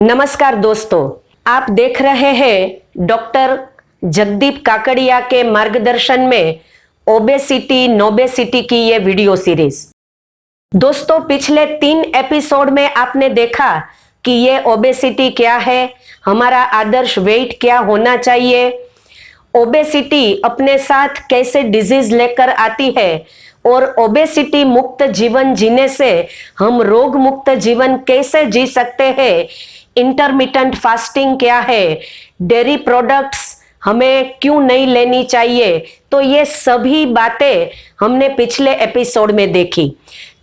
नमस्कार दोस्तों, आप देख रहे हैं डॉक्टर जगदीप काकड़िया के मार्गदर्शन में ओबेसिटी नोबेसिटी की ये वीडियो सीरीज। दोस्तों, पिछले 3 एपिसोड में आपने देखा कि ये ओबेसिटी क्या है, हमारा आदर्श वेट क्या होना चाहिए, ओबेसिटी अपने साथ कैसे डिजीज लेकर आती है और ओबेसिटी मुक्त जीवन जीने से हम रोग मुक्त जीवन कैसे जी सकते हैं, इंटरमिटेंट फास्टिंग क्या है, डेयरी प्रोडक्ट्स हमें क्यों नहीं लेनी चाहिए। तो ये सभी बातें हमने पिछले एपिसोड में देखी।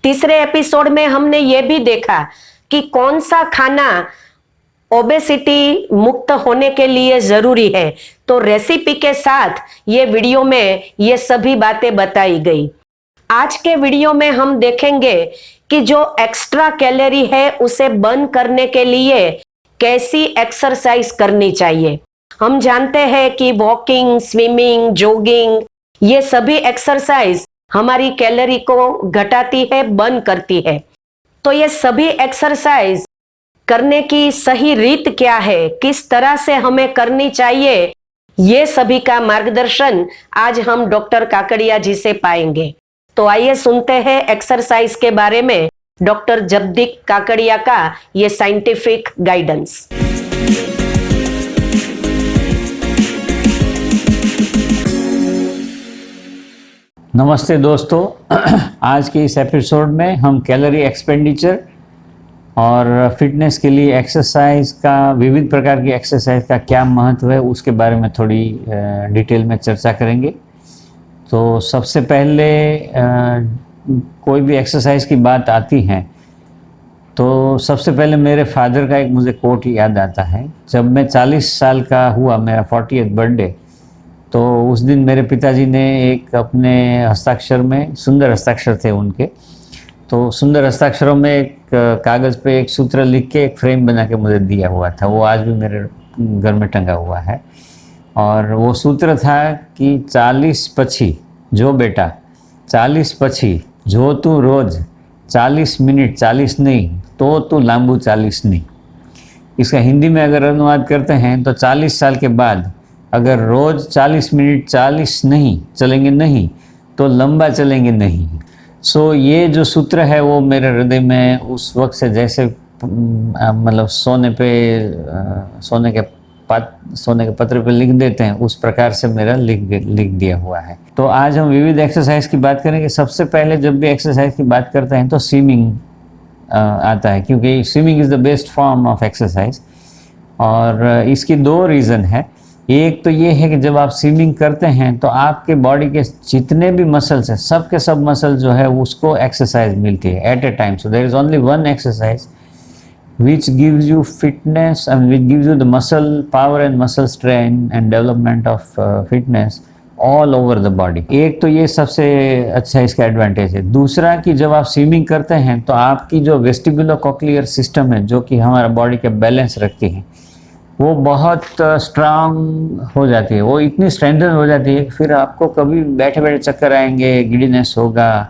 तीसरे एपिसोड में हमने ये भी देखा कि कौन सा खाना ओबेसिटी मुक्त होने के लिए जरूरी है। तो रेसिपी के साथ ये वीडियो में ये सभी बातें बताई गई। आज के वीडियो में हम देखेंगे कि जो एक्स्ट्रा कैलोरी है उसे बर्न करने के लिए कैसी एक्सरसाइज करनी चाहिए। हम जानते हैं कि वॉकिंग, स्विमिंग, जॉगिंग ये सभी एक्सरसाइज हमारी कैलोरी को घटाती है, बर्न करती है। तो ये सभी एक्सरसाइज करने की सही रीत क्या है, किस तरह से हमें करनी चाहिए, ये सभी का मार्गदर्शन आज हम डॉक्टर काकड़िया जी से पाएंगे। तो आइए सुनते हैं एक्सरसाइज के बारे में डॉक्टर जगदीप काकड़िया का ये साइंटिफिक गाइडेंस। नमस्ते दोस्तों, आज के इस एपिसोड में हम कैलोरी एक्सपेंडिचर और फिटनेस के लिए एक्सरसाइज का, विविध प्रकार की एक्सरसाइज का क्या महत्व है उसके बारे में थोड़ी डिटेल में चर्चा करेंगे। तो सबसे पहले कोई भी एक्सरसाइज की बात आती है तो सबसे पहले मेरे फादर का एक मुझे कोट याद आता है। जब मैं 40 साल का हुआ, मेरा 40th बर्थडे, तो उस दिन मेरे पिताजी ने एक अपने हस्ताक्षर में, सुंदर हस्ताक्षर थे उनके, तो सुंदर हस्ताक्षरों में एक कागज़ पे एक सूत्र लिख के एक फ्रेम बना के मुझे दिया हुआ था। वो आज भी मेरे घर में टंगा हुआ है। और वो सूत्र था कि 40 પછી जो बेटा, 40 પછી जो तू रोज़ 40 मिनट 40 नहीं तो तू लांबू 40 नहीं। इसका हिंदी में अगर अनुवाद करते हैं तो 40 साल के बाद अगर रोज़ 40 मिनट 40 नहीं चलेंगे नहीं तो लंबा चलेंगे नहीं। सो ये जो सूत्र है वो मेरे हृदय में उस वक्त से जैसे मतलब सोने के पत्र पे लिख देते हैं, उस प्रकार से मेरा लिख दिया हुआ है। तो आज हम विविध एक्सरसाइज की बात करेंगे। सबसे पहले जब भी एक्सरसाइज की बात करते हैं तो स्विमिंग आता है, क्योंकि swimming is the best form of exercise. और इसकी 2 रीज़न है। एक तो ये है कि जब आप स्विमिंग करते हैं तो आपके बॉडी के जितने भी मसल्स हैं, सब के सब मसल जो है उसको एक्सरसाइज मिलती है at a time. So there is only one exercise which gives you fitness and which gives you the muscle power and muscle strength and development of fitness all over the body। एक तो ये सबसे अच्छा इसका advantage है। दूसरा कि जब आप स्विमिंग करते हैं तो आपकी जो वेस्टिबुलोकोक्लियर सिस्टम है, जो कि हमारा बॉडी का बैलेंस रखती है, वो बहुत स्ट्रांग हो जाती है। वो इतनी स्ट्रेंथन हो जाती है कि फिर आपको कभी बैठे बैठे चक्कर आएंगे, गिडीनेस होगा,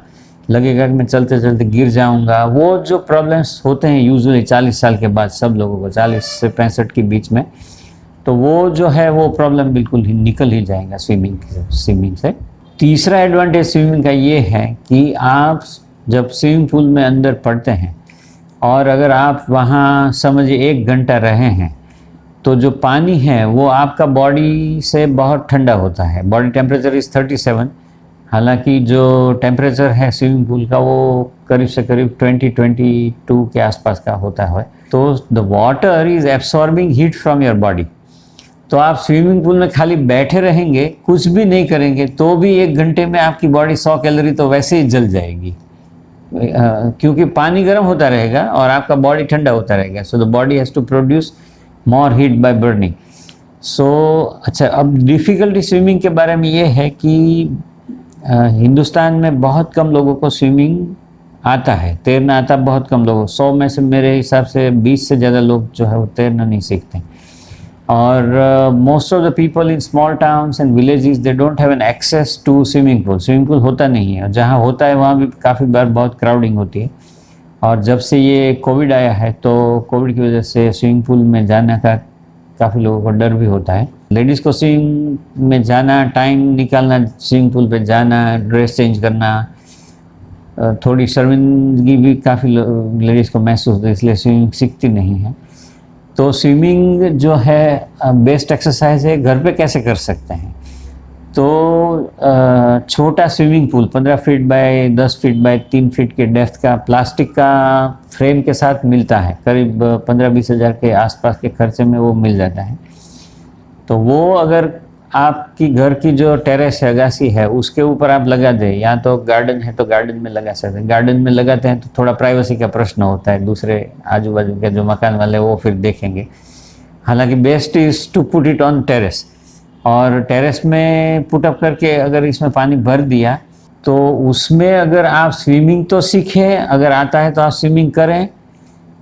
लगेगा कि मैं चलते चलते गिर जाऊंगा। वो जो प्रॉब्लम्स होते हैं यूजुअली 40 साल के बाद सब लोगों को, 40 से 65 के बीच में, तो वो जो है वो प्रॉब्लम बिल्कुल ही निकल ही जाएगा स्विमिंग से। तीसरा एडवांटेज स्विमिंग का ये है कि आप जब स्विमिंग पूल में अंदर पड़ते हैं और अगर आप वहाँ समझिए 1 घंटा रहे हैं तो जो पानी है वो आपका बॉडी से बहुत ठंडा होता है। बॉडी टेम्परेचर इज़ 37, हालांकि जो टेम्परेचर है स्विमिंग पूल का वो करीब से करीब 20-22 के आसपास का होता है। तो the water is absorbing heat from your body. तो आप स्विमिंग पूल में खाली बैठे रहेंगे, कुछ भी नहीं करेंगे, तो भी 1 घंटे में आपकी बॉडी 100 कैलोरी तो वैसे ही जल जाएगी, क्योंकि पानी गर्म होता रहेगा और आपका बॉडी ठंडा होता रहेगा। So the body has to produce more heat by burning. So अच्छा, अब डिफ़िकल्टी स्विमिंग के बारे में ये है कि हिंदुस्तान में बहुत कम लोगों को स्विमिंग आता है, तैरना आता बहुत कम लोगों को। 100 में से मेरे हिसाब से 20 से ज़्यादा लोग जो है वो तैरना नहीं सीखते। और most of the people in small towns and villages they don't have an access to swimming pool. Swimming pool होता नहीं है, और जहाँ होता है वहाँ भी काफ़ी बार बहुत क्राउडिंग होती है। और जब से ये कोविड आया है तो कोविड की वजह से स्विमिंग पूल में जाने का काफ़ी लोगों को डर भी होता है। लेडीज़ को स्विमिंग में जाना, टाइम निकालना, स्विमिंग पूल पे जाना, ड्रेस चेंज करना, थोड़ी शर्मिंदगी भी काफ़ी लेडीज़ को महसूस होती है, इसलिए स्विमिंग सीखती नहीं है। तो स्विमिंग जो है बेस्ट एक्सरसाइज है। घर पे कैसे कर सकते हैं? तो छोटा swimming pool 15 feet by 10 feet by 3 feet के डेप्थ का प्लास्टिक का फ्रेम के साथ मिलता है, करीब 15-20 हज़ार के आसपास के खर्चे में वो मिल जाता है। तो वो अगर आपकी घर की जो टेरेस है, अगासी है, उसके ऊपर आप लगा दें, या तो गार्डन है तो गार्डन में लगा सकते हैं। गार्डन में लगाते हैं तो थोड़ा प्राइवेसी का प्रश्न होता है, दूसरे आजू बाजू के जो मकान वाले वो फिर देखेंगे। हालांकि best is to put it on terrace, और टेरेस में पुटअप करके अगर इसमें पानी भर दिया तो उसमें अगर आप स्विमिंग तो सीखें, अगर आता है तो आप स्विमिंग करें।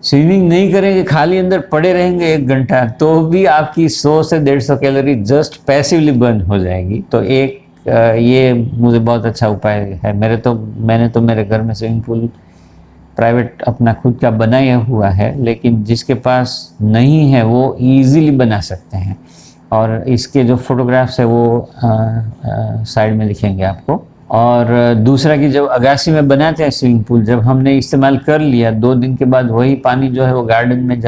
स्विमिंग नहीं करेंगे, खाली अंदर पड़े रहेंगे 1 घंटा, तो भी आपकी 100 से 150 कैलोरी जस्ट पैसिवली बर्न हो जाएगी। तो ये मुझे बहुत अच्छा उपाय है। मैंने तो मेरे घर में स्विमिंग पूल प्राइवेट अपना खुद का बनाया हुआ है, लेकिन जिसके पास नहीं है वो इजीली बना सकते हैं। और इसके जो फोटोग्राफ्स है वो साइड में दिखेंगे आपको। और दूसरा कि जब अगासी में बनाते हैं स्विमिंग पूल, जब हमने इस्तेमाल कर लिया 2 दिन के बाद वही पानी जो है वो गार्डन में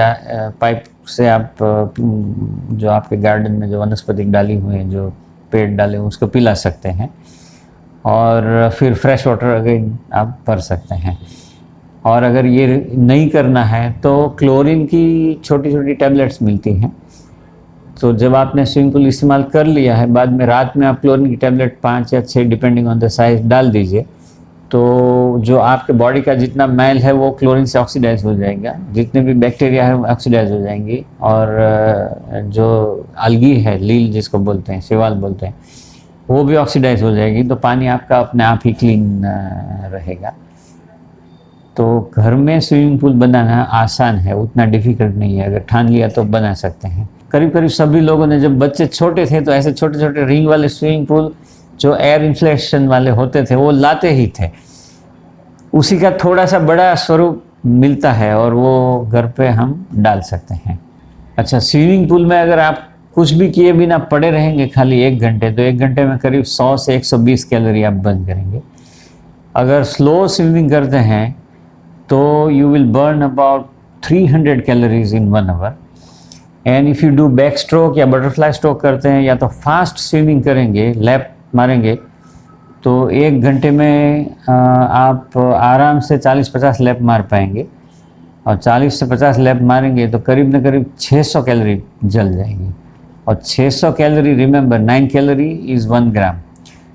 पाइप से आप जो आपके गार्डन में जो वनस्पति डाली हुई है, जो पेड़ डाले हुए, उसको पिला सकते हैं। और फिर फ्रेश वाटर अगेन आप भर सकते हैं। और अगर ये नहीं करना है तो क्लोरीन की छोटी छोटी टैबलेट्स मिलती हैं। तो जब आपने स्विमिंग पूल इस्तेमाल कर लिया है, बाद में रात में आप क्लोरीन की टैबलेट 5 या 6 डिपेंडिंग ऑन द साइज डाल दीजिए। तो जो आपके बॉडी का जितना मैल है वो क्लोरीन से ऑक्सीडाइज हो जाएगा, जितने भी बैक्टीरिया है वो ऑक्सीडाइज हो जाएंगी। और जो अलगी है, लील जिसको बोलते हैं, शैवाल बोलते हैं, वो भी ऑक्सीडाइज हो जाएगी। तो पानी आपका अपने आप ही क्लीन रहेगा। तो घर में स्विमिंग पूल बनाना आसान है, उतना डिफिकल्ट नहीं है। अगर ठान लिया तो बना सकते हैं। करीब करीब सभी लोगों ने, जब बच्चे छोटे थे तो ऐसे छोटे छोटे रिंग वाले स्विमिंग पूल जो एयर इन्फ्लेशन वाले होते थे वो लाते ही थे। उसी का थोड़ा सा बड़ा स्वरूप मिलता है और वो घर पे हम डाल सकते हैं। अच्छा, स्विमिंग पूल में अगर आप कुछ भी किए बिना पड़े रहेंगे खाली 1 घंटे, तो 1 घंटे में करीब 100 से 120 कैलोरी आप बर्न करेंगे। अगर स्लो स्विमिंग करते हैं तो you will burn about 300 calories in 1 hour. And if you do back stroke या बटरफ्लाई स्ट्रोक करते हैं या तो फास्ट स्विमिंग करेंगे, लैप मारेंगे, तो 1 घंटे में आप आराम से 40-50 लैप मार पाएंगे। और 40 से 50 लैप मारेंगे तो करीब न करीब 600 कैलोरी जल जाएगी। और 600 calorie, remember 9 calorie is 1 gram,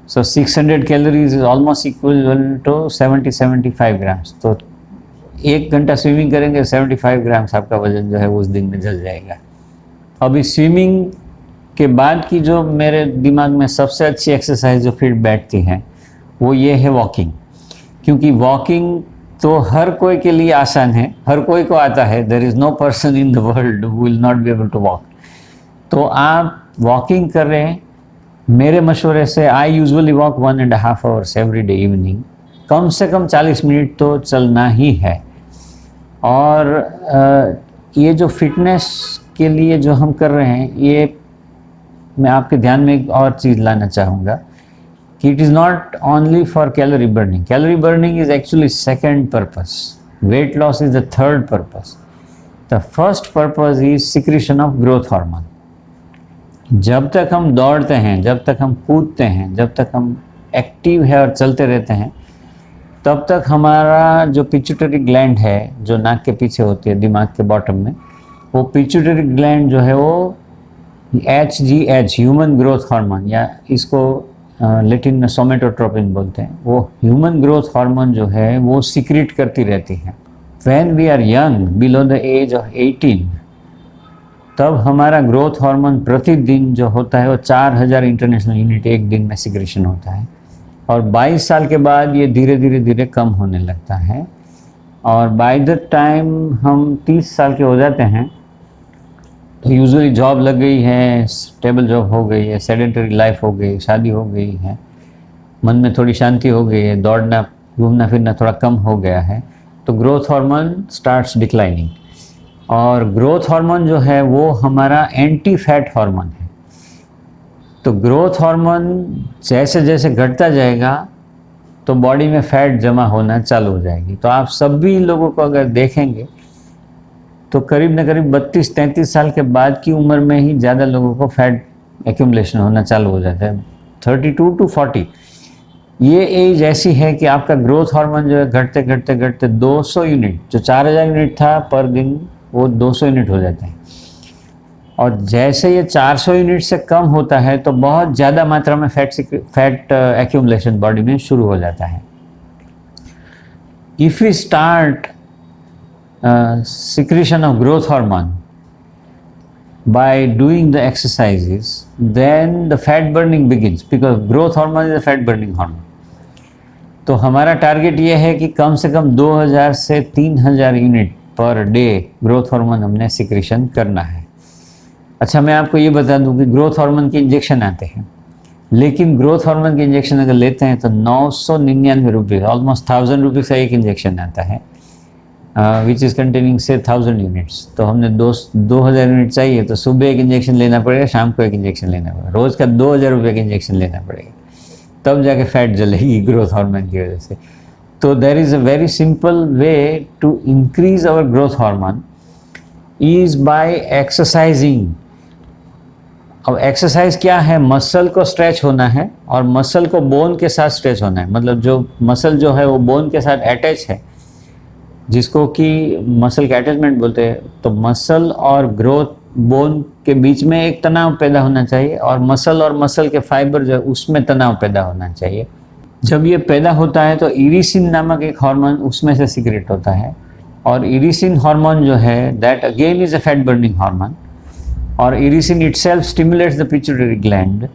so 600 calories is almost equal to 70-75 grams. तो 1 घंटा स्विमिंग करेंगे, 75 ग्राम्स आपका वजन जो है उस दिन में जल जाएगा। अभी स्विमिंग के बाद की जो मेरे दिमाग में सबसे अच्छी एक्सरसाइज जो फिट बैठती है वो ये है वॉकिंग। क्योंकि वॉकिंग तो हर कोई के लिए आसान है, हर कोई को आता है। There is no person in the world who will not be able to walk. तो आप वॉकिंग कर रहे हैं, मेरे मशवरे से I usually walk 1.5 hours every day evening. कम से कम 40 मिनट तो चलना ही है। और ये जो फिटनेस के लिए जो हम कर रहे हैं, ये मैं आपके ध्यान में एक और चीज़ लाना चाहूँगा कि it is not only for calorie burning. Calorie burning is actually second purpose, weight loss is the third purpose. The first purpose is secretion of growth hormone. जब तक हम दौड़ते हैं, जब तक हम कूदते हैं, जब तक हम एक्टिव है और चलते रहते हैं, तब तक हमारा जो पिट्यूटरी ग्लैंड है जो नाक के पीछे होती है, दिमाग के बॉटम में, वो पिट्यूटरी ग्लैंड जो है वो HGH, ह्यूमन ग्रोथ हार्मोन, या इसको लैटिन में सोमेटोट्रोपिन बोलते हैं, वो ह्यूमन ग्रोथ हार्मोन जो है वो सिक्रीट करती रहती है। When we are young, below the age of 18, तब हमारा ग्रोथ हार्मोन प्रतिदिन जो होता है वो 4000 इंटरनेशनल यूनिट एक दिन में सिक्रेशन होता है। और 22 साल के बाद ये धीरे धीरे कम होने लगता है। और बाय द टाइम हम 30 साल के हो जाते हैं तो यूजुअली जॉब लग गई है, स्टेबल जॉब हो गई है, सेडेंटरी लाइफ हो गई, शादी हो गई है, मन में थोड़ी शांति हो गई है, दौड़ना घूमना फिरना थोड़ा कम हो गया है, तो ग्रोथ हार्मोन स्टार्ट्स डिक्लाइनिंग। और ग्रोथ हार्मोन जो है वो हमारा एंटी फैट हार्मोन है। तो ग्रोथ हार्मोन जैसे जैसे घटता जाएगा तो बॉडी में फैट जमा होना चालू हो जाएगी। तो आप सभी लोगों को अगर देखेंगे तो करीब न करीब 32-33 साल के बाद की उम्र में ही ज़्यादा लोगों को फैट एक्यूमुलेशन होना चालू हो जाता है। 32 to 40 ये एज ऐसी है कि आपका ग्रोथ हार्मोन जो है घटते घटते घटते 200 यूनिट, जो 4000 यूनिट था पर दिन, वो 200 यूनिट हो जाता है। और जैसे ये 400 यूनिट से कम होता है तो बहुत ज़्यादा मात्रा में फैट एक्यूमुलेशन बॉडी में शुरू हो जाता है। If we start secretion of growth hormone by doing the exercises, then the fat burning begins, because growth hormone is a fat burning hormone. तो हमारा टारगेट ये है कि कम से कम 2000 से 3000 unit per day growth hormone हमने सिक्रेशन करना है। अच्छा, मैं आपको ये बता दूं कि ग्रोथ हार्मोन के इंजेक्शन आते हैं, लेकिन ग्रोथ हार्मोन के इंजेक्शन अगर लेते हैं तो 999 रुपये, ऑलमोस्ट 1000 रुपीज़ का एक इंजेक्शन आता है, विच इज़ कंटेनिंग से 1000 यूनिट्स। तो हमने 2000 यूनिट चाहिए तो सुबह एक इंजेक्शन लेना पड़ेगा, शाम को एक इंजेक्शन लेना पड़ेगा, रोज़ का 2000 रुपये का इंजेक्शन लेना पड़ेगा, तब जाके फैट जलेगी ग्रोथ हार्मोन की वजह से। तो there is a very simple way to increase our growth hormone is by exercising. अब एक्सरसाइज क्या है? मसल को स्ट्रेच होना है और मसल को बोन के साथ स्ट्रेच होना है। मतलब जो मसल जो है वो बोन के साथ अटैच है, जिसको कि मसल के अटैचमेंट बोलते हैं। तो मसल और ग्रोथ बोन के बीच में एक तनाव पैदा होना चाहिए और मसल के फाइबर जो है उसमें तनाव पैदा होना चाहिए। जब ये पैदा होता है तो इरिसिन नामक एक हार्मोन उसमें से सीक्रेट होता है, और इरिसिन हार्मोन जो है that again is a fat burning hormone. और irisin itself stimulates the pituitary gland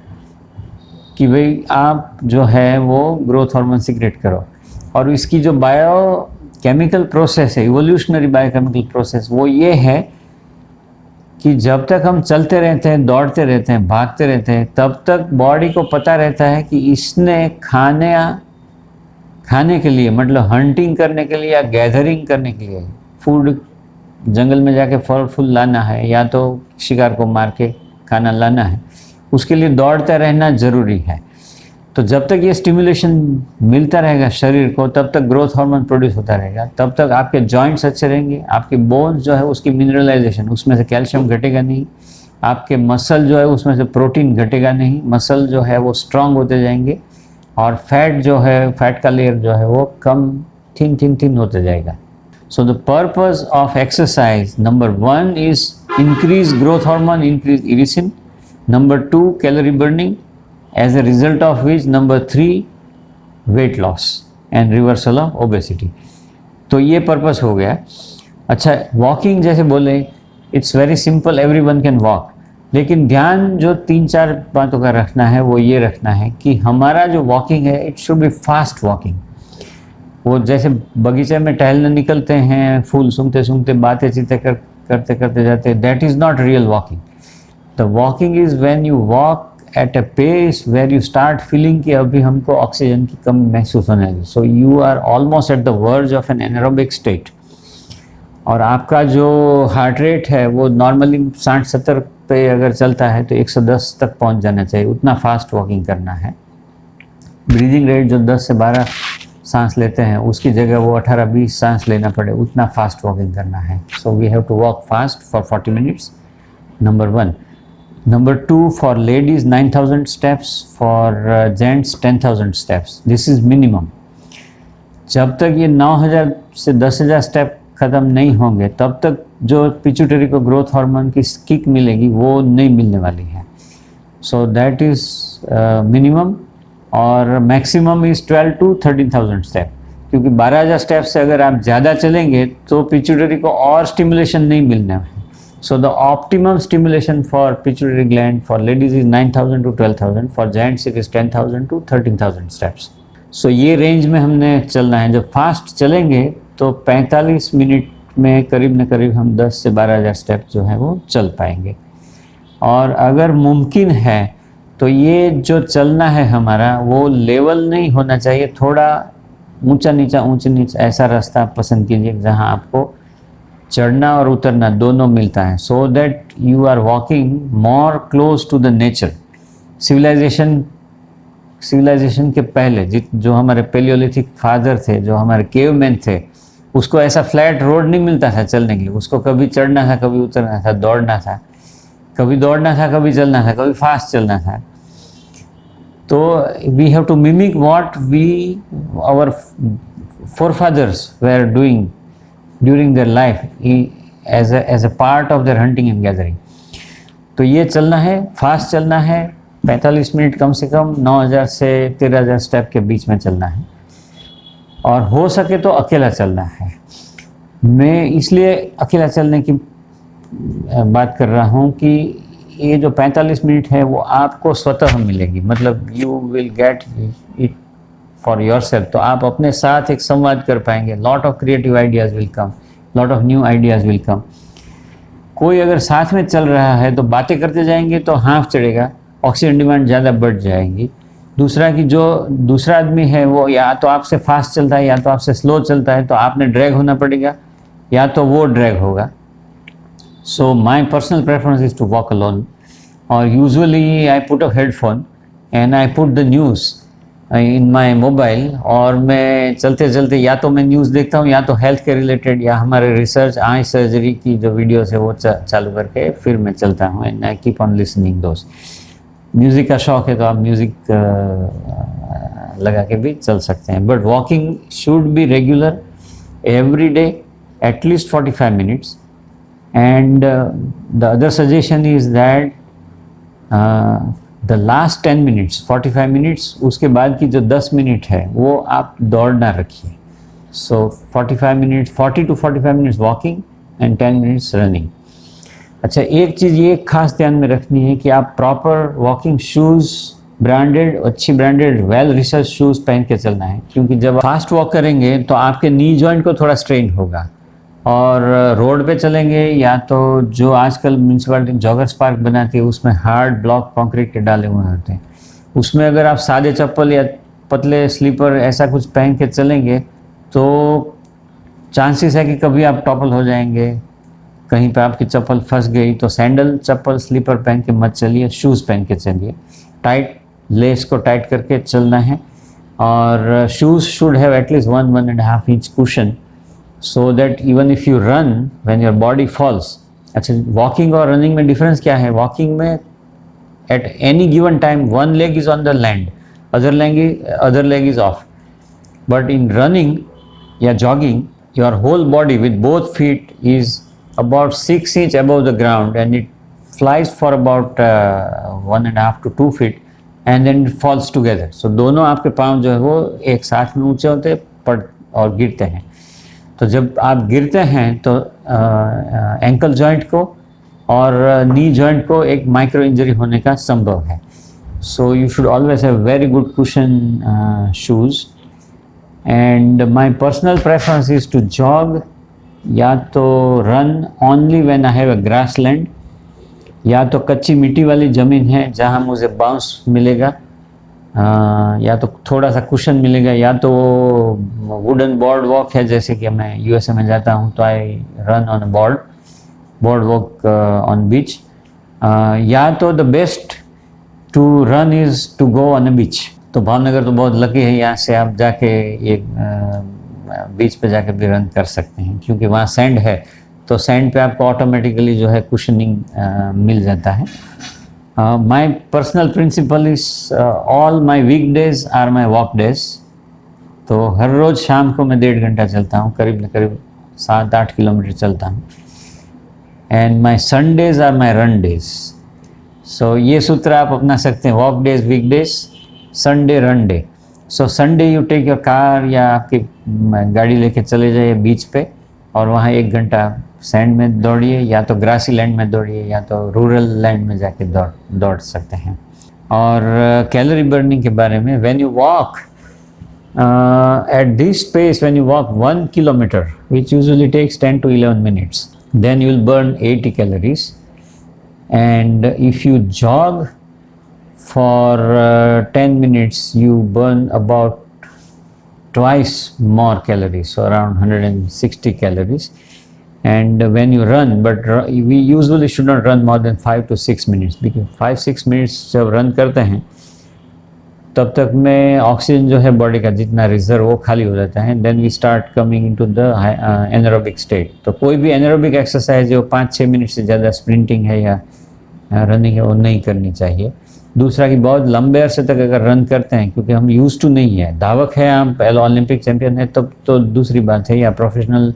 कि भाई आप जो है वो ग्रोथ हार्मोन सीक्रेट करो। और इसकी जो बायोकेमिकल प्रोसेस है, इवोल्यूशनरी बायोकेमिकल प्रोसेस, वो ये है कि जब तक हम चलते रहते हैं, दौड़ते रहते हैं, भागते रहते हैं, तब तक बॉडी को पता रहता है कि इसने खाने के लिए, मतलब हंटिंग करने के लिए या गैदरिंग करने के लिए, फूड जंगल में जाके फल फूल लाना है या तो शिकार को मार के खाना लाना है, उसके लिए दौड़ता रहना ज़रूरी है। तो जब तक ये स्टिमुलेशन मिलता रहेगा शरीर को, तब तक ग्रोथ हार्मोन प्रोड्यूस होता रहेगा, तब तक आपके जॉइंट्स अच्छे रहेंगे, आपके बोन्स जो है उसकी मिनरलाइजेशन, उसमें से कैल्शियम घटेगा नहीं, आपके मसल जो है उसमें से प्रोटीन घटेगा नहीं, मसल जो है वो स्ट्रांग होते जाएंगे, और फैट जो है, फैट का लेयर जो है वो कम थिन होते जाएगा। So the purpose of exercise number 1 is increase growth hormone, increase irisin, number 2 calorie burning, as a result of which number 3 weight loss and reversal of obesity। तो ये पर्पस हो गया। अच्छा, वॉकिंग जैसे बोले, it's very simple, everyone can walk, लेकिन ध्यान जो 3-4 बातों का रखना है वो ये रखना है कि हमारा जो वॉकिंग है it should B fast walking. वो जैसे बगीचे में टहलने निकलते हैं, फूल सूंघते सूंघते बातें चीतें करते करते जाते हैं, that is not real walking. The walking is when you walk at a pace where you start feeling कि अभी हमको ऑक्सीजन की कमी महसूस होने लगी, so you are almost at the verge of an anaerobic state। और आपका जो हार्ट रेट है वो नॉर्मली 60-70 पे अगर चलता है तो 110 तक पहुंच जाना चाहिए, उतना फास्ट वॉकिंग करना है। ब्रीदिंग रेट जो 10 से 12 सांस लेते हैं उसकी जगह वो 18-20 सांस लेना पड़े, उतना फास्ट वॉकिंग करना है। So we have to walk fast for 40 minutes, number 1। Number 2, for ladies 9000 steps, for gents 10,000 steps, this is minimum। जब तक ये 9000 से 10,000 स्टेप ख़त्म नहीं होंगे तब तक जो पिट्यूटरी को ग्रोथ हार्मोन की किक मिलेगी वो नहीं मिलने वाली है। सो दैट इज़ मिनिमम, और मैक्सिमम इज़ 12 to 13,000 स्टेप, क्योंकि 12,000 स्टेप से अगर आप ज़्यादा चलेंगे तो पिट्यूटरी को और स्टिमुलेशन नहीं मिलने है। So the optimum stimulation for pituitary gland for ladies is 9,000 to 12,000, for gents it is 10,000 to 13,000 steps। So ये रेंज में हमने चलना है। जब फास्ट चलेंगे तो 45 मिनट में करीब न करीब हम 10 से 12,000 स्टेप जो है वो चल पाएंगे। और अगर मुमकिन है तो ये जो चलना है हमारा वो लेवल नहीं होना चाहिए, थोड़ा ऊंचा नीच ऐसा रास्ता पसंद कीजिए जहां आपको चढ़ना और उतरना दोनों मिलता है, so that you are walking more close to the nature. Civilization के पहले जो हमारे पेलियोलिथिक फादर थे, जो हमारे केवमैन थे, उसको ऐसा फ्लैट रोड नहीं मिलता था चलने के लिए। उसको कभी चढ़ना था, कभी उतरना था, दौड़ना था, कभी कभी चलना था, कभी फास्ट चलना था। तो we have to mimic what our forefathers were doing during their life as a part of their hunting and gathering। तो ये चलना है, फास्ट चलना है, 45 मिनट कम से कम 9000 से 13000 स्टेप के बीच में चलना है, और हो सके तो अकेला चलना है। मैं इसलिए अकेला चलने की बात कर रहा हूँ कि ये जो 45 मिनट है वो आपको स्वतः मिलेगी, मतलब you will get it for your self. तो आप अपने साथ एक संवाद कर पाएंगे, lot of creative ideas will come, lot of new ideas will come. कोई अगर साथ में चल रहा है तो बातें करते जाएंगे तो हाफ चढ़ेगा, ऑक्सीजन डिमांड ज़्यादा बढ़ जाएगी। दूसरा कि जो दूसरा आदमी है वो या तो आपसे फास्ट चलता है या तो आपसे स्लो चलता है, तो आपने ड्रैग होना पड़ेगा या तो वो ड्रैग होगा। So my personal preference is to walk alone, और usually I put a headphone and I put the news in my mobile, और मैं चलते चलते या तो मैं न्यूज़ देखता हूँ या तो हेल्थ के रिलेटेड या हमारे रिसर्च आई सर्जरी की जो वीडियोस है वो चालू करके फिर मैं चलता हूँ, and I keep on listening those. Music का शौक़ है तो आप म्यूज़िक लगा के भी चल सकते हैं, but walking should be regular every day at least 45 minutes. And the other suggestion is that the last 10 minutes 45 minutes, उसके बाद की जो 10 मिनट है वो आप दौड़ना रखिए। सो 45 minutes, 40 to 45 minutes walking and 10 minutes running. अच्छा, एक चीज़ ये खास ध्यान में रखनी है कि आप प्रॉपर वॉकिंग शूज़, ब्रांडेड, अच्छी ब्रांडेड वेल रिसर्च शूज़ पहन के चलना है, क्योंकि जब फास्ट वॉक करेंगे तो आपके नी जॉइंट को थोड़ा स्ट्रेन होगा। और रोड पे चलेंगे या तो जो आजकल म्यूनसिपैलिटी जॉगर्स पार्क बनाती है उसमें हार्ड ब्लॉक कंक्रीट के डाले हुए होते हैं, उसमें अगर आप सादे चप्पल या पतले स्लीपर ऐसा कुछ पहन के चलेंगे तो चांसेस है कि कभी आप टॉपल हो जाएंगे, कहीं पे आपकी चप्पल फंस गई। तो सैंडल चप्पल स्लीपर पहन के मत चलिए, शूज़ पहन के चलिए, टाइट लेस को टाइट करके चलना है। और shoes should have at least 1.5 inch cushion, so that even if you run when your body falls। अच्छा, वॉकिंग और रनिंग में डिफरेंस क्या है? वॉकिंग में at any given time one leg is on the land, other leg is off, but in running या jogging your whole body with both feet is about 6 inch above the ground and it flies for about 1.5 to 2 feet and then it falls together। so दोनों आपके पाँव जो है वो एक साथ में ऊंचे होते हैं और गिरते हैं। तो जब आप गिरते हैं तो एंकल जॉइंट को और नी जॉइंट को एक माइक्रो इंजरी होने का संभव है। So you should always have very good cushion shoes. And my personal preference is to jog या तो run only when I have a grass land, या तो कच्ची मिट्टी वाली ज़मीन है जहाँ मुझे बाउंस मिलेगा, या तो थोड़ा सा कुशन मिलेगा, या तो वुडन बोर्ड वॉक है, जैसे कि मैं यूएसए में जाता हूँ तो I run on a board walk on beach, या तो the best to run is to go on a beach. तो भावनगर तो बहुत लकी है, यहाँ से आप जाके एक बीच पे जाके भी रन कर सकते हैं, क्योंकि वहाँ सैंड है, तो सैंड पे आपको ऑटोमेटिकली जो है कुशनिंग मिल जाता है। My personal principle is all my weekdays are my walk days। तो हर रोज़ शाम को मैं 1.5 घंटा चलता हूँ, करीब 7-8 किलोमीटर चलता हूँ। And my Sundays are my run days. सो ये सूत्र आप अपना सकते हैं, walk days week days, Sunday run day. So Sunday you take your car या आपकी गाड़ी लेके चले जाइए बीच पे और वहाँ 1 घंटा सैंड में दौड़िए, या तो ग्रासी लैंड में दौड़िए या तो रूरल लैंड में जाके दौड़ सकते हैं। और कैलोरी बर्निंग के बारे में, when you walk at this pace, when you walk 1 kilometre which usually takes 10 to 11 minutes, then you will burn 80 calories। and if you jog for 10 minutes you burn about twice more calories, so around 160 calories. And when you run, but we usually should not run more than 5 to 6 minutes, because 5-6 minutes जब run करते हैं तब तक में oxygen जो है body का जितना रिजर्व वो खाली हो जाता है. Then we start coming into the anaerobic state. तो कोई भी एनारोबिक एक्सरसाइज जो 5-6 मिनट से ज़्यादा स्प्रिंटिंग है या रनिंग है वो नहीं करनी चाहिए. दूसरा कि बहुत लंबे अरसे तक अगर रन करते हैं, क्योंकि हम यूज टू नहीं है, धावक है आप, ओलंपिक चैंपियन है तब तो दूसरी बात है, या प्रोफेशनल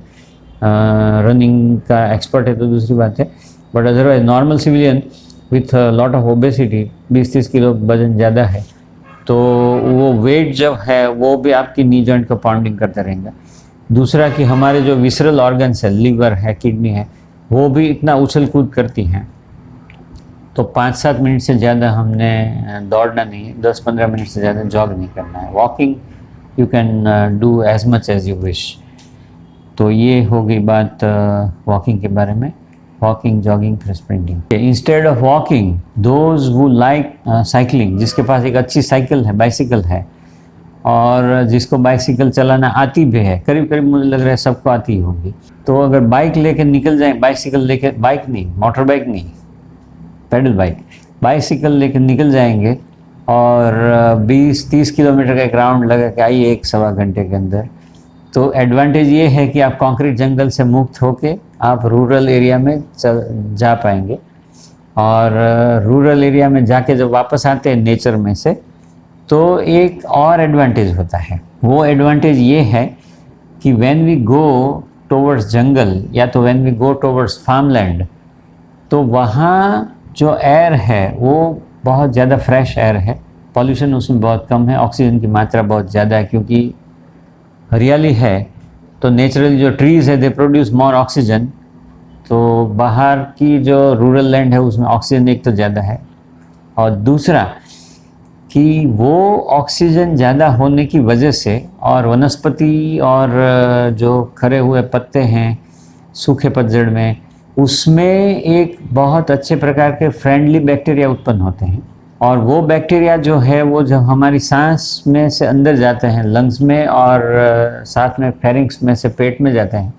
रनिंग का एक्सपर्ट है तो दूसरी बात है. But otherwise normal civilian with lot of obesity, 20-30 kilo वजन ज़्यादा है, तो वो वेट जब है वो भी आपकी नी जॉइंट को पाउंडिंग करता रहेगा. दूसरा कि हमारे जो विसरल ऑर्गन्स है, लीवर है, किडनी है, वो भी इतना उछल कूद करती हैं. तो 5-7 मिनट से ज़्यादा हमने दौड़ना नहीं है, 10-15 मिनट से ज़्यादा जॉग नहीं करना है. Walking you can do as much as you wish. तो ये हो गई बात वॉकिंग के बारे में. वॉकिंग, जॉगिंग, फिर sprinting. Instead of walking, those who like cycling, जिसके पास एक अच्छी साइकिल है, बाइसिकल है, और जिसको बाइसिकल चलाना आती भी है, करीब करीब मुझे लग रहा है सबको आती होगी, तो अगर बाइक लेके निकल जाए, बाइसिकल लेके, बाइक नहीं, मोटर बाइक नहीं, पैडल बाइक, बाइसिकल लेके निकल जाएंगे और 20-30 किलोमीटर का एक राउंड लगा के आइए 1-1.25 घंटे के अंदर, तो एडवांटेज ये है कि आप कंक्रीट जंगल से मुक्त होके आप रूरल एरिया में जा पाएंगे. और रूरल एरिया में जाके जब वापस आते हैं नेचर में से, तो एक और एडवांटेज होता है. वो एडवांटेज ये है कि when we go towards jungle या तो when we go towards farmland, तो वहाँ जो एयर है वो बहुत ज़्यादा फ्रेश एयर है, पॉल्यूशन उसमें बहुत कम है, ऑक्सीजन की मात्रा बहुत ज़्यादा है, क्योंकि हरियाली है. तो नेचुरली जो ट्रीज़ है दे प्रोड्यूस मोर ऑक्सीजन. तो बाहर की जो रूरल लैंड है उसमें ऑक्सीजन एक तो ज़्यादा है, और दूसरा कि वो ऑक्सीजन ज़्यादा होने की वजह से, और वनस्पति और जो खरे हुए पत्ते हैं सूखे पतझड़ में, उसमें एक बहुत अच्छे प्रकार के फ्रेंडली बैक्टीरिया उत्पन्न होते हैं. और वो बैक्टीरिया जो है वो जब हमारी सांस में से अंदर जाते हैं लंग्स में, और साथ में फेरिंक्स में से पेट में जाते हैं,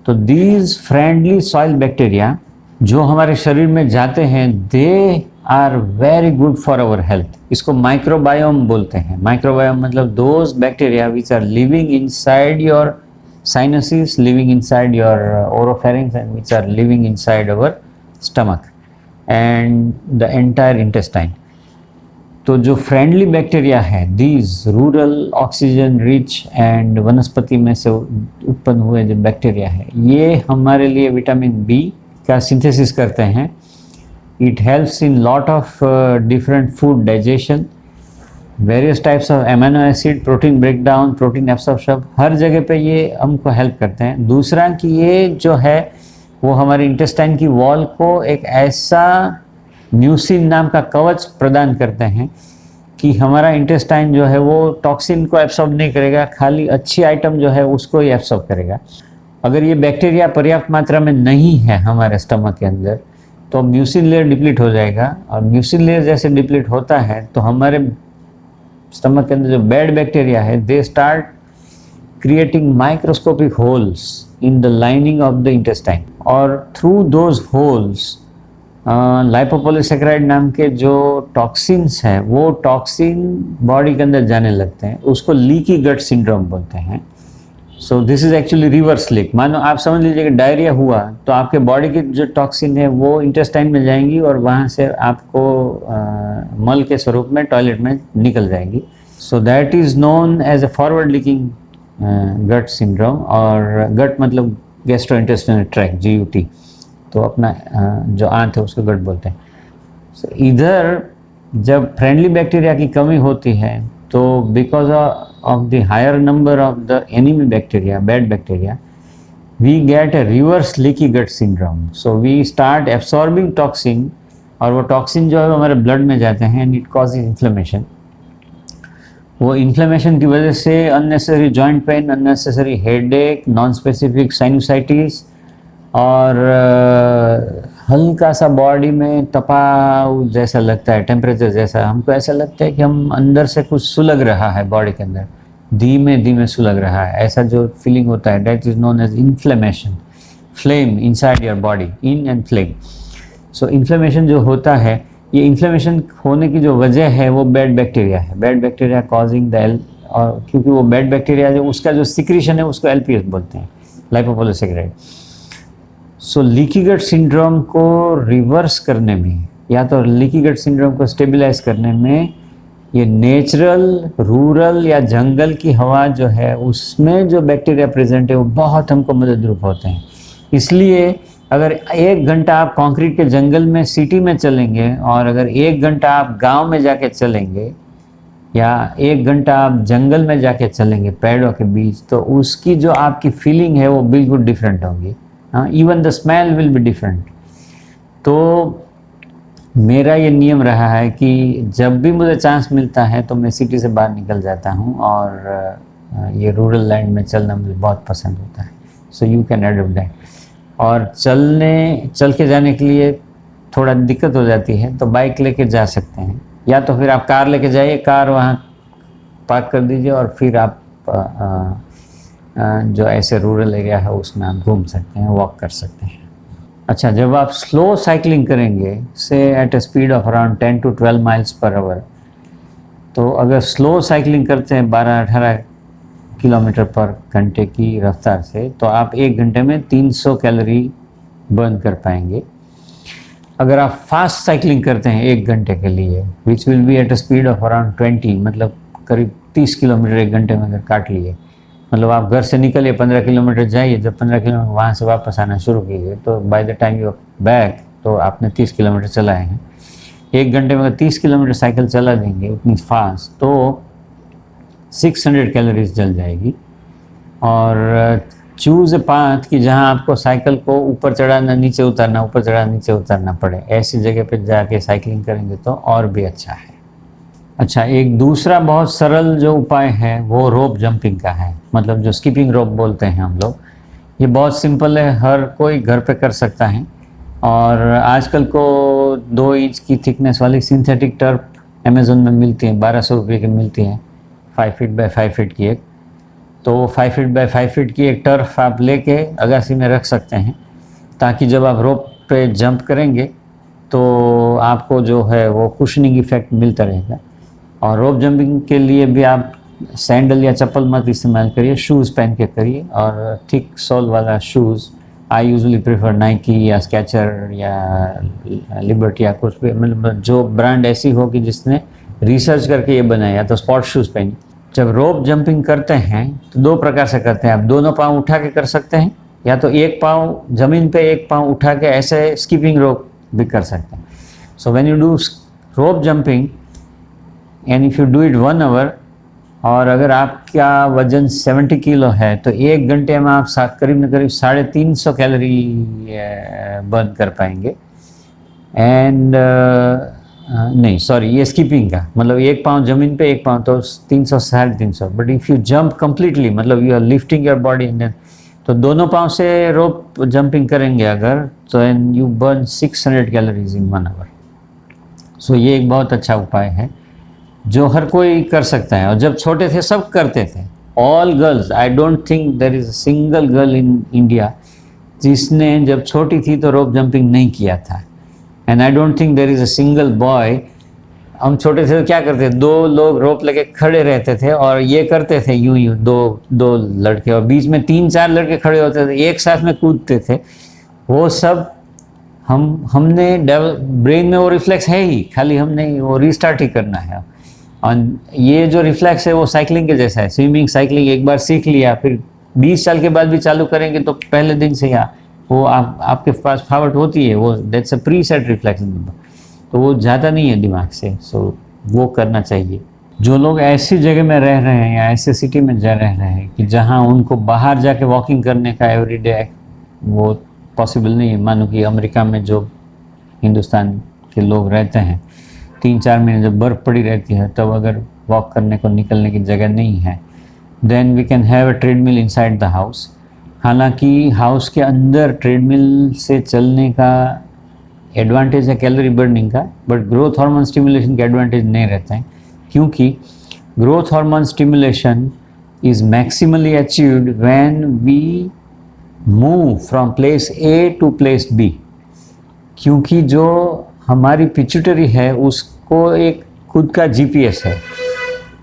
तो दीज फ्रेंडली सॉइल बैक्टीरिया जो हमारे शरीर में जाते हैं, they are very good for our health. इसको माइक्रोबायोम बोलते हैं. माइक्रोबायोम मतलब those bacteria which are living inside your sinuses, living inside your oropharynx, and which are living inside our stomach and the entire intestine. तो जो friendly bacteria है, these rural oxygen rich and वनस्पति में से उत्पन्न हुए जो बैक्टीरिया है, ये हमारे लिए विटामिन बी का सिंथेसिस करते हैं. It helps in lot of different food digestion, various types of amino acid, protein breakdown, protein absorption, हर जगह पे ये हमको हेल्प करते हैं. दूसरा कि ये जो है वो हमारे इंटेस्टाइन की वॉल को एक ऐसा म्यूसिन नाम का कवच प्रदान करते हैं कि हमारा इंटेस्टाइन जो है वो टॉक्सिन को एब्सॉर्ब नहीं करेगा, खाली अच्छी आइटम जो है उसको ही एब्सॉर्ब करेगा. अगर ये बैक्टीरिया पर्याप्त मात्रा में नहीं है हमारे स्टमक के अंदर, तो म्यूसिन लेयर डिप्लीट हो जाएगा, और म्यूसिन लेयर जैसे डिप्लीट होता है तो हमारे स्टमक के अंदर जो बैड बैक्टीरिया है, they start creating microscopic holes in the lining of the intestine, और थ्रू दोज होल्स लाइपोपोलिसैकेराइड नाम के जो टॉक्सिन्स हैं वो टॉक्सिन बॉडी के अंदर जाने लगते हैं. उसको लीकी गट सिंड्रोम बोलते हैं. So this is actually reverse leak. मानो आप समझ लीजिए कि डायरिया हुआ तो आपके बॉडी की जो टॉक्सिन है वो इंटेस्टाइन में जाएंगी और वहाँ से आपको मल के स्वरूप में टॉयलेट में निकल जाएगी. So that is known as a forward leaking gut syndrome, और गट मतलब गैस्ट्रोइंटेस्टाइनल ट्रैक्ट, GUT. तो अपना जो आंत है उसको गट बोलते हैं. So, इधर जब फ्रेंडली बैक्टीरिया की कमी होती है तो because of the higher number of the enemy bacteria, bad bacteria, we get a reverse leaky gut syndrome. So we start absorbing toxin, और वो टॉक्सिन जो है हमारे ब्लड में जाते हैं एंड इट कॉजेज इन्फ्लेमेशन. वो इन्फ्लेमेशन की वजह से unnecessary joint pain, unnecessary headache, non specific sinusitis, और हल्का सा बॉडी में तपाव जैसा लगता है, टेम्परेचर जैसा. हमको ऐसा लगता है कि हम अंदर से कुछ सुलग रहा है बॉडी के अंदर, धीमे धीमे सुलग रहा है, ऐसा जो फीलिंग होता है, that is known as inflammation, flame inside your body, in and flame. So inflammation जो होता है, ये इन्फ्लेमेशन होने की जो वजह है वो बैड बैक्टीरिया है, बैड बैक्टीरिया कॉजिंग द और क्योंकि वो बैड बैक्टीरिया जो उसका जो सिक्रीशन है उसको एलपीएस बोलते हैं, लाइपोपोलिसैकेराइड। सो लीकी गट सिंड्रोम को रिवर्स करने में या तो लीकी गट सिंड्रोम को स्टेबलाइज करने में ये नेचुरल रूरल या जंगल की हवा जो है उसमें जो बैक्टीरिया प्रेजेंट है वो बहुत हमको मददरूप होते हैं। इसलिए अगर 1 घंटा आप कंक्रीट के जंगल में सिटी में चलेंगे और अगर 1 घंटा आप गांव में जाके चलेंगे या 1 घंटा आप जंगल में जाके चलेंगे पेड़ों के बीच, तो उसकी जो आपकी फीलिंग है वो बिल्कुल डिफरेंट होगी। Even the smell will be different. तो मेरा ये नियम रहा है कि जब भी मुझे चांस मिलता है तो मैं सिटी से बाहर निकल जाता हूँ और ये रूरल लैंड में चलना मुझे बहुत पसंद होता है। So you can adopt that. और चल के जाने के लिए थोड़ा दिक्कत हो जाती है तो बाइक लेके जा सकते हैं, या तो फिर आप कार लेके जाइए, कार वहाँ पार्क कर दीजिए और फिर आप जो ऐसे रूरल एरिया है उसमें आप घूम सकते हैं, वॉक कर सकते हैं। अच्छा, जब आप स्लो साइकिलिंग करेंगे से at a speed of around 10 to 12 miles per hour, तो अगर स्लो साइकिलिंग करते हैं 12-18 किलोमीटर पर घंटे की रफ्तार से, तो आप 1 घंटे में 300 कैलोरी बर्न कर पाएंगे। अगर आप फास्ट साइकिलिंग करते हैं 1 घंटे के लिए, which will be at a speed of around 20, मतलब करीब 30 किलोमीटर 1 घंटे में अगर काट लिए, मतलब आप घर से निकलिए 15 किलोमीटर जाइए, जब 15 किलोमीटर वहाँ से वापस आना शुरू कीजिए, तो by the time you back तो आपने 30 किलोमीटर चलाए हैं। 1 घंटे में अगर 30 किलोमीटर साइकिल चला देंगे उतनी फास्ट, तो 600 कैलोरीज जल जाएगी। और चूज़ ए पाथ कि जहाँ आपको साइकिल को ऊपर चढ़ाना नीचे उतारना, ऊपर चढ़ाना नीचे उतारना पड़े, ऐसी जगह पे जाके साइकिलिंग करेंगे तो और भी अच्छा है। अच्छा, एक दूसरा बहुत सरल जो उपाय है वो रोप जंपिंग का है, मतलब जो स्किपिंग रोप बोलते हैं हम लोग। ये बहुत सिंपल है, हर कोई घर पे कर सकता है। और आजकल को 2 इंच की थिकनेस वाली सिंथेटिक टर्फ अमेज़न में मिलती हैं, 1200 रुपये की मिलती हैं, 5 फीट बाय 5 फीट की एक। तो 5 फीट बाय 5 फीट की एक टर्फ आप लेके अगासी में रख सकते हैं, ताकि जब आप रोप पे जंप करेंगे तो आपको जो है वो कुशनिंग इफेक्ट मिलता रहेगा। और रोप जंपिंग के लिए भी आप सैंडल या चप्पल मत इस्तेमाल करिए, शूज़ पहन के करिए, और थिक सोल वाला shoes. I usually prefer Nike या स्केचर या लिबर्टी या कुछ भी, मतलब जो ब्रांड ऐसी हो कि जिसने रिसर्च करके ये बनाया, या तो स्पोर्ट शूज़ पहनिए। जब रोप जंपिंग करते हैं तो 2 प्रकार से करते हैं। आप दोनों पाँव उठा के कर सकते हैं, या तो एक पाँव ज़मीन पे एक पाँव उठा के ऐसे स्किपिंग रोप भी कर सकते हैं। So when you do rope jumping and if you do it 1 hour, और अगर आपका वजन 70 किलो है तो 1 घंटे में आप करीब न करीब 350 कैलोरी बर्न कर पाएंगे। एंड नहीं सॉरी, ये स्किपिंग का मतलब एक पाँव जमीन पे एक पाँव, तो 300 350। But if you jump completely, मतलब you are lifting your body and then, तो दोनों पाँव से रोप जंपिंग करेंगे अगर, तो and you burn 600 calories in 1 hour. So ये एक बहुत अच्छा उपाय है जो हर कोई कर सकता है। और जब छोटे थे सब करते थे, all girls, I don't think there is a single girl in India जिसने जब छोटी थी तो रोप जंपिंग नहीं किया था। And I don't think there is a single boy, हम छोटे थे तो क्या करते थे, 2 लोग रोप लेके खड़े रहते थे और ये करते थे यूं यूं, दो लड़के, और बीच में 3-4 लड़के खड़े होते थे, एक साथ में कूदते थे। वो सब हमने ब्रेन में वो रिफ्लेक्स है ही, खाली हमने वो रिस्टार्ट ही करना है। और ये जो रिफ्लेक्स है वो साइकिलिंग के जैसा है। स्विमिंग, साइकिलिंग एक बार सीख लिया, फिर 20 साल के बाद भी चालू करेंगे तो पहले दिन से या वो आपके पास फावट होती है, वो that's a pre set reflex, तो वो ज़्यादा नहीं है दिमाग से। सो वो करना चाहिए। जो लोग ऐसी जगह में रह रहे हैं या ऐसे सिटी में रह रहे हैं कि जहाँ उनको बाहर जाके वॉकिंग करने का एवरीडे वो पॉसिबल नहीं है, मानो कि अमेरिका में जो हिंदुस्तान के लोग रहते हैं 3-4 महीने जब बर्फ़ पड़ी रहती है, तब अगर वॉक करने को निकलने की जगह नहीं है, then we can have a treadmill inside the house. हालांकि हाउस के अंदर ट्रेडमिल से चलने का एडवांटेज है कैलोरी बर्निंग का, बट ग्रोथ हार्मोन स्टिमुलेशन के एडवांटेज नहीं रहते हैं, क्योंकि growth hormone stimulation is maximally achieved when we move from place A to place B. क्योंकि जो हमारी पिट्यूटरी है उसको एक खुद का जीपीएस है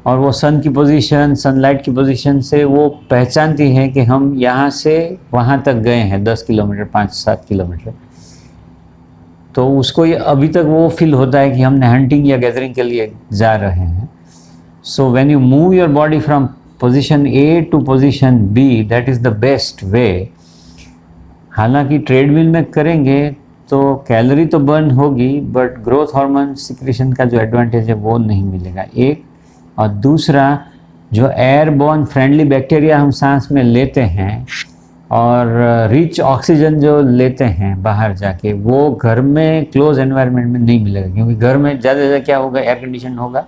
और वो सन की पोजीशन, सनलाइट की पोजीशन से वो पहचानती है कि हम यहाँ से वहाँ तक गए हैं 10 किलोमीटर, 5-7 किलोमीटर। तो उसको ये अभी तक वो फील होता है कि हमने हंटिंग या गैदरिंग के लिए जा रहे हैं। So when you move your body from position A to position B, that is the best way. हालांकि ट्रेडमिल में करेंगे तो कैलोरी तो बर्न होगी, बट ग्रोथ हार्मोन सिक्रेशन का जो एडवांटेज है वो नहीं मिलेगा, एक। और दूसरा, जो एयरबोर्न फ्रेंडली बैक्टीरिया हम सांस में लेते हैं और रिच ऑक्सीजन जो लेते हैं बाहर जाके, वो घर में क्लोज एनवायरनमेंट में नहीं मिलेगा। क्योंकि घर में ज़्यादा क्या होगा, एयर कंडीशन होगा।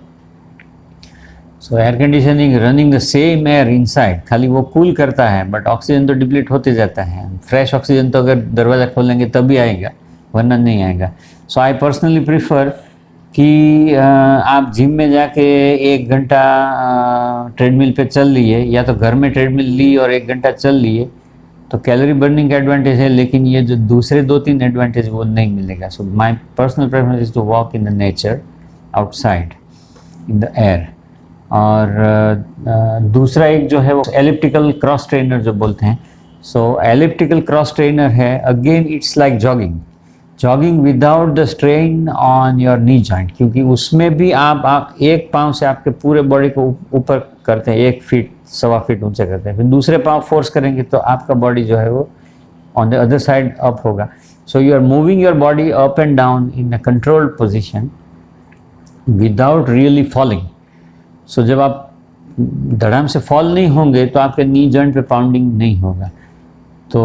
सो air conditioning running the same air inside, खाली वो कूल करता है बट ऑक्सीजन तो डिप्लीट होते जाता है। फ्रेश ऑक्सीजन तो अगर दरवाज़ा खोलेंगे तभी आएगा, वरना नहीं आएगा। सो आई पर्सनली प्रीफर कि आप जिम में जाके 1 घंटा ट्रेडमिल पे चल लिए, या तो घर में ट्रेडमिल ली और 1 घंटा चल लिए, तो कैलोरी बर्निंग का एडवांटेज है, लेकिन ये जो दूसरे 2-3 एडवांटेज वो नहीं मिलेगा। So my personal preference is to walk in the nature outside in the air. और दूसरा एक जो है वो एलिप्टिकल क्रॉस ट्रेनर जो बोलते हैं। सो एलिप्टिकल क्रॉस ट्रेनर है, again it's like jogging without the strain on your knee joint. क्योंकि उसमें भी आप एक पाँव से आपके पूरे बॉडी को ऊपर करते हैं, 1 फीट 1.25 फीट ऊंचे करते हैं, फिर दूसरे पाँव फोर्स करेंगे तो आपका बॉडी जो है वो on the other side up होगा। So you are moving your body up and down in a controlled position without really falling. So जब आप धड़ाम से फॉल नहीं होंगे तो आपके नी जॉइंट पे पाउंडिंग नहीं होगा। तो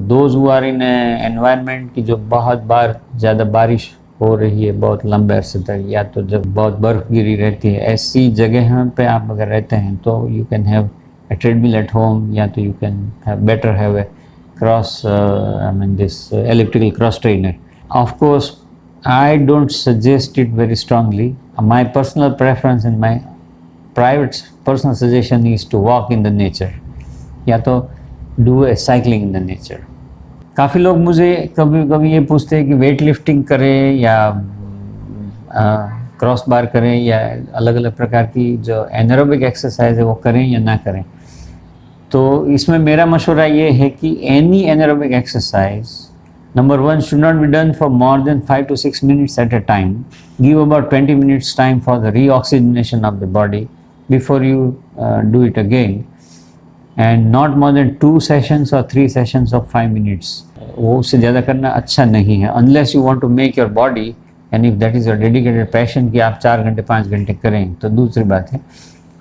those who are in environment की जो बहुत बार ज़्यादा बारिश हो रही है बहुत लंबे अरसे तक, या तो जब बहुत बर्फ़ गिरी रहती है, ऐसी जगह पे आप अगर रहते हैं तो you can have a treadmill at home, या तो you can better have a this elliptical cross trainer. Of course, I don't suggest it very strongly. My personal preference and my private personal suggestion is to walk in the nature, या तो do a cycling in the nature. काफ़ी लोग मुझे कभी कभी ये पूछते हैं कि वेट लिफ्टिंग करें या क्रॉस बार करें या अलग अलग प्रकार की जो एनारोबिक एक्सरसाइज है वो करें या ना करें। तो इसमें मेरा मशवरा ये है कि any anaerobic exercise, number 1, should not be done for more than 5 to 6 minutes at a time. Give about 20 minutes time for the reoxygenation of the body before you do it again, and not more than 2 sessions or 3 sessions of 5 minutes. वो उससे ज़्यादा करना अच्छा नहीं है, unless you want to make your body, and if that is your dedicated passion कि आप 4 घंटे 5 घंटे करें तो दूसरी बात है।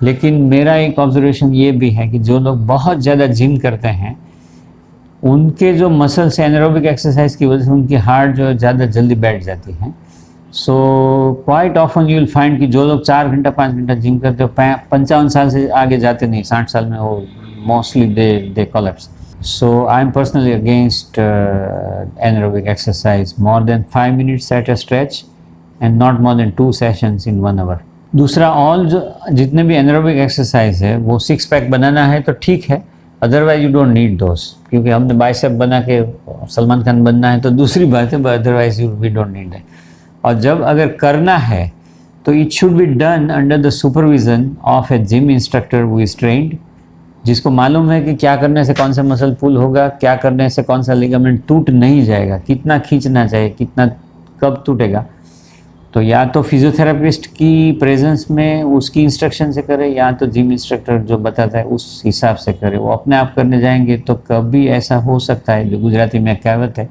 लेकिन मेरा एक ऑब्जर्वेशन ये भी है कि जो लोग बहुत ज़्यादा जिम करते हैं उनके जो मसल्स एनारोबिक एक्सरसाइज की वजह से उनकी हार्ट जो ज़्यादा जल्दी बैठ जाती है। So quite often you will find कि जो लोग 4 घंटा 5 घंटा जिम करते हो 55 साल से आगे जाते नहीं, 60 साल में वो mostly they collapse. So I am personally against anaerobic exercise more than 5 minutes at a stretch and not more than 2 sessions in 1 hour. दूसरा, ऑल जो जितने भी एनारोबिक एक्सरसाइज है वो 6 पैक बनाना है तो ठीक है, अदरवाइज यू डोंट नीड दोस। क्योंकि हमने बाइसेप बना के सलमान खान बनना है तो दूसरी बात है, अदरवाइज वी डोंट नीड है। और जब अगर करना है तो it should be done under the supervision of a gym instructor who is trained, जिसको मालूम है कि क्या करने से कौन सा मसल पुल होगा, क्या करने से कौन सा लिगामेंट टूट नहीं जाएगा, कितना खींचना चाहिए, कितना कब टूटेगा। तो या तो फिजियोथेरापिस्ट की प्रेजेंस में उसकी इंस्ट्रक्शन से करे, या तो जिम इंस्ट्रक्टर जो बताता है उस हिसाब से करे। वो अपने आप करने जाएंगे तो कभी ऐसा हो सकता है, जो गुजराती में कहावत है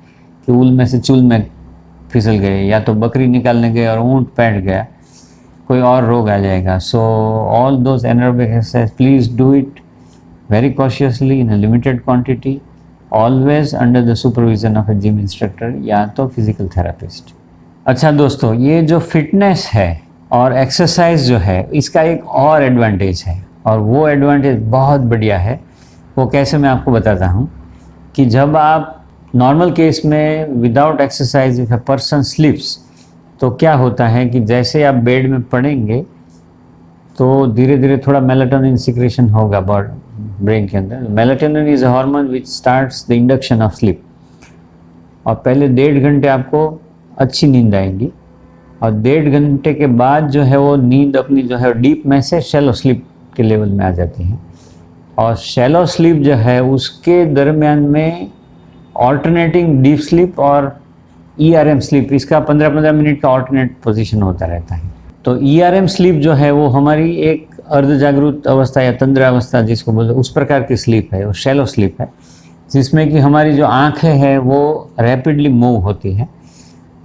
कि उल में से चूल में फिसल गए, या तो बकरी निकालने गए और ऊँट बैठ गया, कोई और रोग आ जाएगा। So all those anaerobic exercise please do it very cautiously in a limited quantity, always under the supervision of a gym instructor या तो physical therapist। अच्छा दोस्तों, ये जो फिटनेस है और एक्सरसाइज जो है इसका एक और एडवांटेज है, और वो एडवांटेज बहुत बढ़िया है। वो कैसे, मैं आपको बताता हूँ कि जब आप नॉर्मल केस में without exercise if a person स्लीप्स, तो क्या होता है कि जैसे आप बेड में पड़ेंगे तो धीरे धीरे थोड़ा मेलाटोनिन सिक्रेशन होगा ब्रेन के अंदर। Melatonin is a hormone which starts the induction of sleep. और पहले 1.5 घंटे आपको अच्छी नींद आएगी, और 1.5 घंटे के बाद जो है वो नींद अपनी जो है डीप में से शैलो स्लीप के लेवल में आ जाती है। और शैलो स्लीप जो है उसके दरमियान में ऑल्टरनेटिंग डीप स्लीप और ERM स्लीप, इसका 15-15 मिनट का ऑल्टरनेट पोजीशन होता रहता है। तो ERM स्लीप जो है वो हमारी एक अर्ध जागरूक अवस्था या तंद्रा अवस्था जिसको बोलते हैं, उस प्रकार की स्लीप है, वो शैलो स्लीप है, जिसमें कि हमारी जो आँखें हैं वो रैपिडली मूव होती हैं।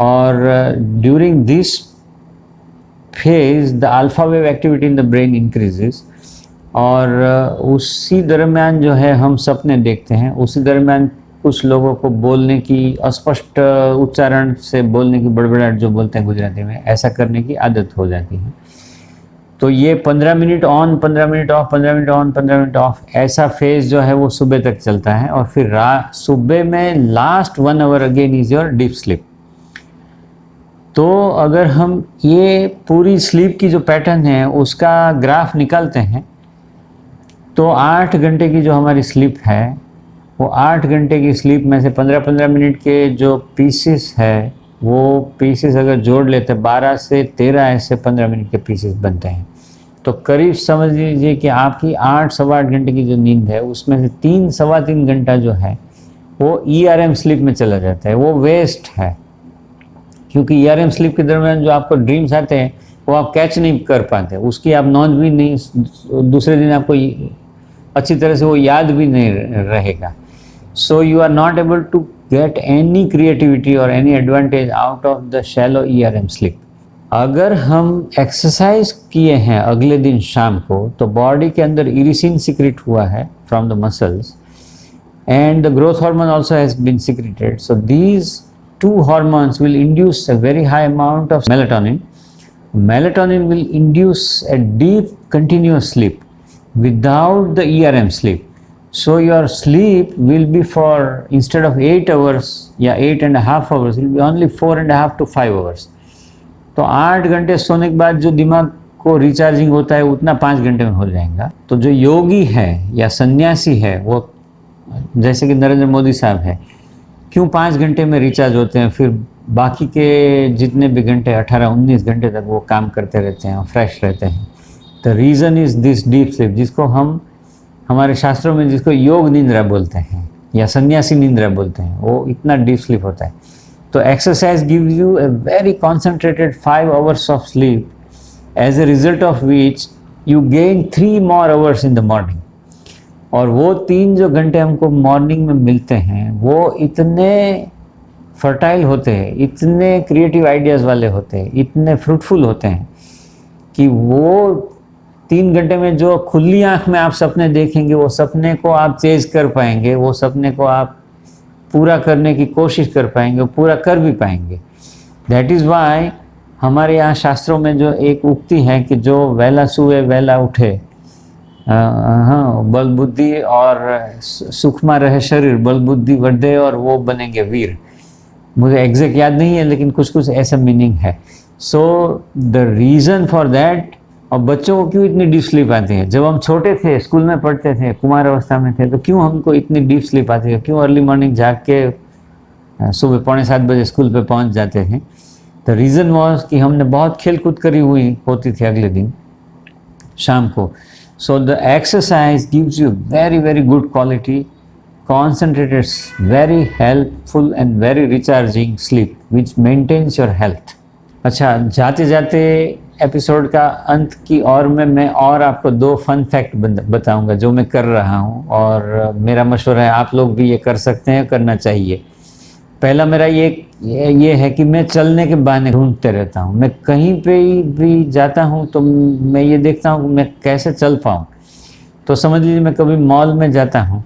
और during this phase the alpha wave activity in the brain increases. और उसी दरमियान जो है हम सपने देखते हैं। उसी दरमियान कुछ लोगों को बोलने की, अस्पष्ट उच्चारण से बोलने की, बड़बड़ाहट जो बोलते हैं गुजराती में, ऐसा करने की आदत हो जाती है। तो ये 15 minute on, 15 minute of, 15 minute on, 15 minute of, ऐसा फेज जो है वो सुबह तक चलता है। और फिर सुबह में last 1 hour again is your deep sleep. तो अगर हम ये पूरी स्लीप की जो पैटर्न है उसका ग्राफ निकालते हैं, तो 8 घंटे की जो हमारी स्लीप है, वो 8 घंटे की स्लीप में से 15-15 मिनट के जो पीसेस है, वो पीसेस अगर जोड़ लेते हैं 12 से 13 ऐसे 15 मिनट के पीसेस बनते हैं। तो करीब समझ लीजिए कि आपकी 8-8.25 घंटे की जो नींद है उसमें से 3-3.25 घंटा जो है वो ERM स्लीप में चला जाता है। वो वेस्ट है, क्योंकि ERM स्लीप के दरमियान जो आपको ड्रीम्स आते हैं वो आप कैच नहीं कर पाते, उसकी आप नॉन भी नहीं, दूसरे दिन आपको अच्छी तरह से वो याद भी नहीं रहेगा। So you are not able to get any creativity और any advantage out of the shallow ERM sleep. अगर हम एक्सरसाइज किए हैं अगले दिन शाम को, तो बॉडी के अंदर इरिसिन सिक्रेट हुआ है from the muscles, and the growth hormone also has been secreted. So these two hormones will induce a very high amount of melatonin. Melatonin will induce a deep continuous sleep without the ERM sleep. So your sleep will be for, instead of 8 hours या 8.5 hours, will be only 4.5 to 5 hours. तो 8 घंटे सोने के बाद जो दिमाग को recharging होता है उतना 5 घंटे में हो जाएगा। तो जो योगी है या सन्यासी है, वो जैसे कि नरेंद्र मोदी साहब है, क्यों 5 घंटे में रिचार्ज होते हैं, फिर बाकी के जितने भी घंटे 18-19 घंटे तक वो काम करते रहते हैं और फ्रेश रहते हैं? The reason is this deep sleep, जिसको हम हमारे शास्त्रों में जिसको योग निंद्रा बोलते हैं या सन्यासी निंद्रा बोलते हैं, वो इतना डीप स्लीप होता है। तो exercise gives you a very concentrated 5 hours of sleep, as a result of which you gain 3 more hours in the morning. और वो 3 जो घंटे हमको मॉर्निंग में मिलते हैं वो इतने फर्टाइल होते हैं, इतने क्रिएटिव आइडियाज़ वाले होते हैं, इतने फ्रूटफुल होते हैं कि वो 3 घंटे में जो खुली आंख में आप सपने देखेंगे, वो सपने को आप चेज कर पाएंगे, वो सपने को आप पूरा करने की कोशिश कर पाएंगे, पूरा कर भी पाएंगे। दैट इज़ वाई हमारे यहाँ शास्त्रों में जो एक उक्ति है कि जो वैला सुए वैला उठे, हाँ, बल बुद्धि और सुखमा रहे शरीर, बल बुद्धि वर्धे और वो बनेंगे वीर। मुझे एग्जैक्ट याद नहीं है, लेकिन कुछ कुछ ऐसा मीनिंग है। So the reason for that, और बच्चों को क्यों इतनी डीप स्लीप आती है? जब हम छोटे थे, स्कूल में पढ़ते थे, कुमार अवस्था में थे, तो क्यों हमको इतनी डीप स्लीप आती है? क्यों अर्ली मॉर्निंग जाग के सुबह 6:45 बजे स्कूल पे पहुंच जाते थे? द रीज़न वॉज कि हमने बहुत खेल कूद करी हुई होती थी अगले दिन शाम को। So the exercise gives you very good quality, concentrated, very helpful and very recharging sleep which maintains your health. अच्छा, जाते जाते एपिसोड का अंत की ओर में मैं और आपको 2 फन फैक्ट बताऊंगा जो मैं कर रहा हूं, और मेरा मशवरा है आप लोग भी ये कर सकते हैं, करना चाहिए। पहला मेरा ये है कि मैं चलने के बहाने ढूंढते रहता हूँ। मैं कहीं पे भी जाता हूँ तो मैं ये देखता हूँ कि मैं कैसे चल पाऊँ। तो समझ लीजिए मैं कभी मॉल में जाता हूँ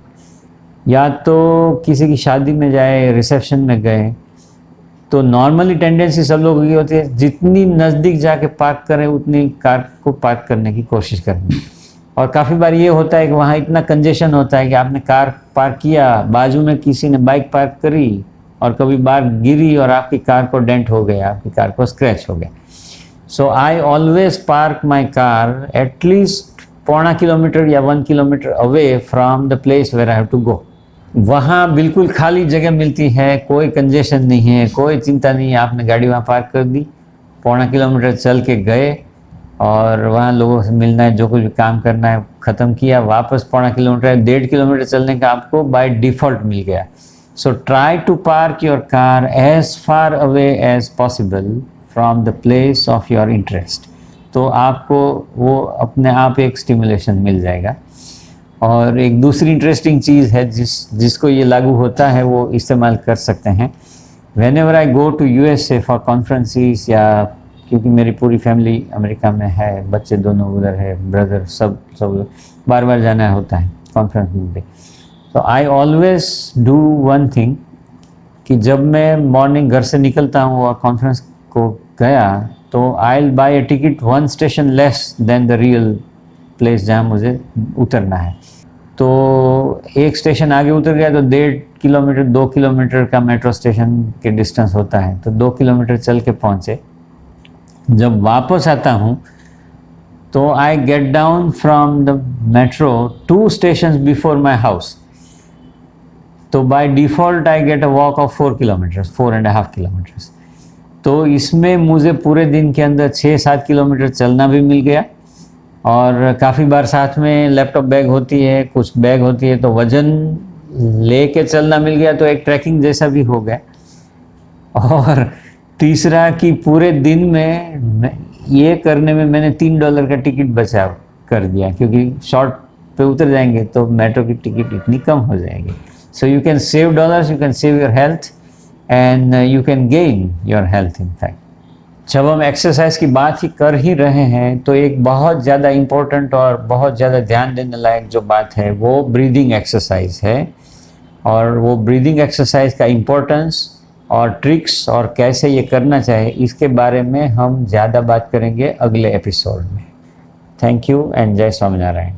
या तो किसी की शादी में जाए, रिसेप्शन में गए, तो नॉर्मली टेंडेंसी सब लोगों की होती है जितनी नज़दीक जाके पार्क करें उतनी कार को पार्क करने की कोशिश करनी। और काफ़ी बार ये होता है कि वहाँ इतना कंजेशन होता है कि आपने कार पार्क किया, बाजू में किसी ने बाइक पार्क करी और कभी बार गिरी और आपकी कार को डेंट हो गया, आपकी कार को स्क्रैच हो गया। So I always park my car at least 0.5 kilometer या 1 kilometer away from the place where I have to go. वहाँ बिल्कुल खाली जगह मिलती है, कोई कंजेशन नहीं है, कोई चिंता नहीं है, आपने गाड़ी वहाँ पार्क कर दी, 0.5 किलोमीटर चल के गए और वहाँ लोगों से मिलना है, जो कुछ भी काम करना है ख़त्म किया, वापस 0.5 किलोमीटर 1.5 किलोमीटर चलने का आपको बाय डिफ़ॉल्ट मिल गया. So try to park your car as far away as possible from the place of your interest. तो आपको वो अपने आप एक स्टिमुलेशन मिल जाएगा. और एक दूसरी इंटरेस्टिंग चीज़ है जिसको ये लागू होता है, वो इस्तेमाल कर सकते हैं. Whenever I go to USA for conferences, या क्योंकि मेरी पूरी फैमिली अमेरिका में है, बच्चे दोनों उधर है, ब्रदर सब बार बार जाना होता है कॉन्फ्रेंस में. तो I always do one thing कि जब मैं मॉर्निंग घर से निकलता हूँ और कॉन्फ्रेंस को गया, तो I will buy a ticket 1 station less than the real place जहाँ मुझे उतरना है. तो एक स्टेशन आगे उतर गया तो 1.5 किलोमीटर 2 किलोमीटर का मेट्रो स्टेशन के डिस्टेंस होता है, तो 2 किलोमीटर चल के पहुँचे. जब वापस आता हूँ तो I get down from the metro 2 station before my house. तो by default I get a walk of 4 kilometres 4.5 kilometres. तो इसमें मुझे पूरे दिन के अंदर 6-7 किलोमीटर चलना भी मिल गया. और काफ़ी बार साथ में लैपटॉप बैग होती है, कुछ बैग होती है, तो वज़न लेके चलना मिल गया, तो एक ट्रैकिंग जैसा भी हो गया. और तीसरा कि पूरे दिन में ये करने में मैंने $3 का टिकट बचा कर दिया, क्योंकि शॉर्ट पे उतर जाएंगे तो मेट्रो की टिकट इतनी कम हो जाएगी. So you can save dollars, you can save your health and you can gain your health. In fact जब हम एक्सरसाइज की बात ही कर ही रहे हैं, तो एक बहुत ज़्यादा इम्पोर्टेंट और बहुत ज़्यादा ध्यान देने लायक जो बात है वो ब्रीदिंग एक्सरसाइज है. और वो ब्रीदिंग एक्सरसाइज का इम्पोर्टेंस और ट्रिक्स और कैसे ये करना चाहिए, इसके बारे में हम ज़्यादा बात करेंगे अगले एपिसोड में. थैंक यू एंड जय स्वामीनारायण.